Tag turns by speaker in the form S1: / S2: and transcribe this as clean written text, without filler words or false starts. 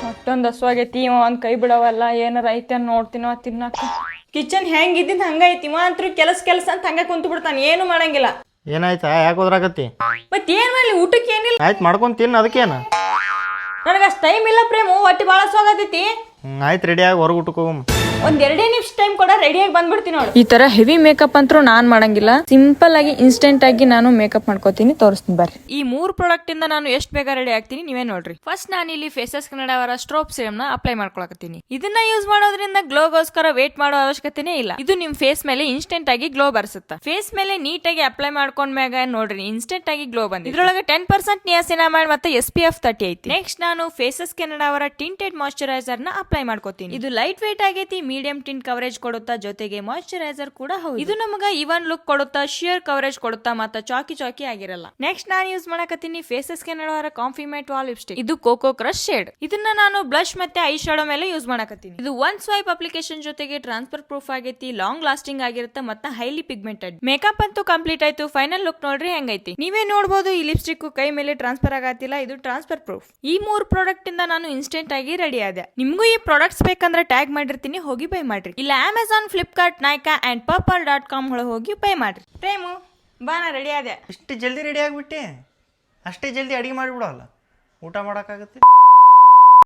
S1: ಅಷ್ಟೊಂದು ಹಸುವಾಗೈತಿ. ಇವ ಒಂದ್ ಕೈ ಬಿಡವಲ್ಲ, ಏನಾರ ಐತೆ ನೋಡ್ತೀನೋ ತಿನ್ನಕ. ಕಿಚನ್ ಹೆಂಗ್ ಇದ್ದಿದ್ ಹಂಗ ಐತಿ. ಇವ ಅಂತೂ ಕೆಲಸ ಅಂತ ಹಂಗ ಕುಂತು ಬಿಡ್ತಾನೆ, ಏನು ಮಾಡಂಗಿಲ್ಲ.
S2: ಏನಾಯ್ತಾ? ಯಾಕೆ ಹೋದ್ರಾಗತ್ತಿ?
S1: ಮತ್ ಏನ್ ಮಾಡ್ಲಿ, ಊಟಕ್ಕೆ ಏನಿಲ್ಲ.
S2: ಆಯ್ತು ಮಾಡ್ಕೊಂಡು ತಿನ್ನು, ಅದಕ್ಕೇನು?
S1: ನನಗೆ ಅಷ್ಟು ಟೈಮ್ ಇಲ್ಲ ಪ್ರೇಮು, ಹೊಟ್ಟಿ ಭಾಳ ಹಸುವಾಗತೈತಿ.
S2: ಆಯ್ತು, ರೆಡಿಯಾಗಿ ಹೊರಗೆ ಊಟಕ್ಕೆ ಹೋಗಮ್ಮ.
S1: ಒಂದ್ 2 ನಿಮಿಷ ಟೈಮ್ ಕೊಡ, ರೆಡಿಯಾಗಿ ಬಂದ್ಬಿಡ್ತೀನಿ ನೋಡು. ಈ ತರ ಹೆವಿ ಮೇಕಪ್ ಅಂತೂ ನಾನ್ ಮಾಡಂಗಿಲ್ಲ. ಸಿಂಪಲ್ ಆಗಿ ಇನ್ಸ್ಟೆಂಟ್ ಆಗಿ ನಾನು ಮೇಕಪ್ ಮಾಡ್ಕೋತೀನಿ, ತೋರಿಸ್ತೀನಿ ಬರ್ರಿ. ಈ 3 ಪ್ರಾಡಕ್ಟ್ ಇಂದ ನಾನು ಎಷ್ಟು ಬೇಗ ರೆಡಿ ಆಗ್ತೀನಿ ನೀವೇ ನೋಡ್ರಿ. ಫಸ್ಟ್ ನಾನು ಇಲ್ಲಿ ಫೇಸಸ್ ಕನ್ನಡ ಅವರ ಸ್ಟ್ರೋಪ್ ಸಿರಮ್ ನ ಅಪ್ಲೈ ಮಾಡ್ಕೊಳಕತ್ತೀನಿ. ಇದನ್ನ ಯೂಸ್ ಮಾಡೋದ್ರಿಂದ ಗ್ಲೋಗೋಸ್ಕರ ವೇಟ್ ಮಾಡೋ ಅವಶ್ಯಕತೆನೇ ಇಲ್ಲ. ಇದು ನಿಮ್ ಫೇಸ್ ಮೇಲೆ ಇನ್ಸ್ಟೆಂಟ್ ಆಗಿ ಗ್ಲೋ ಬರ್ಸುತ್ತೆ. ಫೇಸ್ ಮೇಲೆ ನೀಟ್ ಆಗಿ ಅಪ್ಲೈ ಮಾಡ್ಕೊಂಡ್ಮ್ಯಾಗ ನೋಡ್ರಿ ಇನ್ಸ್ಟೆಂಟ್ ಆಗಿ ಗ್ಲೋ ಬಂದಿದೆ. ಇದ್ರೊಳಗೆ 10% ನಿಯಾಸಿನಾಮೈಡ್ ಮತ್ತೆ SPF 30 ಐತಿ. ನೆಕ್ಸ್ಟ್ ನಾನು ಫೇಸಸ್ ಕನ್ನಡ ಅವರ ಟಿಂಟೆಡ್ ಮಾಯಿಶ್ಚರೈಸರ್ ನ ಅಪ್ಲೈ ಮಾಡ್ಕೋತೀನಿ. ಇದು ಲೈಟ್ ವೇಟ್ ಆಗೈತಿ, ಮೀಡಿಯಂ ಟಿಂಟ್ ಕವರೇಜ್ ಕೊಡುತ್ತಾ, ಜೊತೆಗೆ ಮಾಯಿಶ್ಚರೈಸರ್ ಕೂಡ ಹೌದು. ಇದು ನಮಗ ಇವನ್ ಲುಕ್ ಕೊಡುತ್ತಾ, ಶಿಯರ್ ಕವರೇಜ್ ಕೊಡುತ್ತಾ, ಮತ್ತೆ ಚಾಕಿ ಆಗಿರಲ್ಲ. ನೆಕ್ಸ್ಟ್ ನಾನು ಯೂಸ್ ಮಾಡಕತ್ತೀನಿ ಫೇಸಸ್ ಕನ್ನಡ ಅವರ ಕಾಂಫಿ ಮ್ಯಾಟ್ ವಾಲ್ ಲಿಪ್ಸ್ಟಿಕ್. ಇದು ಕೋಕೋ ಕ್ರಶ್ ಶೇಡ್. ಇದನ್ನ ನಾನು ಬ್ಲಶ್ ಮತ್ತೆ ಐ ಶಾಡೋ ಮೇಲೆ ಯೂಸ್ ಮಾಡಕತ್ತೀನಿ. ಇದು ಒನ್ ಸ್ವೈಪ್ ಅಪ್ಲಿಕೇಶನ್ ಜೊತೆಗೆ ಟ್ರಾನ್ಸ್ಫರ್ ಪ್ರೂಫ್ ಆಗೈತಿ, ಲಾಂಗ್ ಲಾಸ್ಟಿಂಗ್ ಆಗಿರುತ್ತೆ ಮತ್ತೆ ಹೈಲಿ ಪಿಗ್ಮೆಂಟೆಡ್. ಮೇಕಪ್ ಅಂತೂ ಕಂಪ್ಲೀಟ್ ಆಯ್ತು. ಫೈನಲ್ ಲುಕ್ ನೋಡ್ರಿ ಹೆಂಗೈತಿ. ನೀವೇ ನೋಡಬಹುದು, ಈ ಲಿಪ್ಸ್ಟಿಕ್ ಕೈ ಮೇಲೆ ಟ್ರಾನ್ಸ್ಫರ್ ಆಗತ್ತಿಲ್ಲ, ಇದು ಟ್ರಾನ್ಸ್ಫರ್ ಪ್ರೂಫ್. ಈ 3 ಪ್ರಾಡಕ್ಟ್ ಇಂದ ನಾನು ಇನ್ಸ್ಟೆಂಟ್ ಆಗಿ ರೆಡಿ ಆದೆ. ನಿಮ್ಗೂ ಈ ಪ್ರಾಡಕ್ಟ್ಸ್ ಬೇಕಂದ್ರೆ ಟ್ಯಾಗ್ ಮಾಡಿರ್ತೀನಿ, ಹೋಗಿ ಬೈ ಮಾಡ್ರಿ. ಇಲ್ಲ Amazon, Flipkart, Nykaa and purple.com ಒಳಗೆ ಹೋಗಿ ಬೈ ಮಾಡ್ರಿ. ಪ್ರೇಮು ಬಾ, ನಾ ರೆಡಿ ಆದೆ.
S2: ಇಷ್ಟು ಜಲ್ದಿ ರೆಡಿ ಆಗಿಬಿಟ್ಟೆ? ಅಷ್ಟೇ ಜಲ್ದಿ ಅಡಿಗೆ ಮಾಡಿಬಿಡೋಲ್ಲ, ಊಟ ಮಾಡೋಕ್ಕಾಗತ್ತೆ?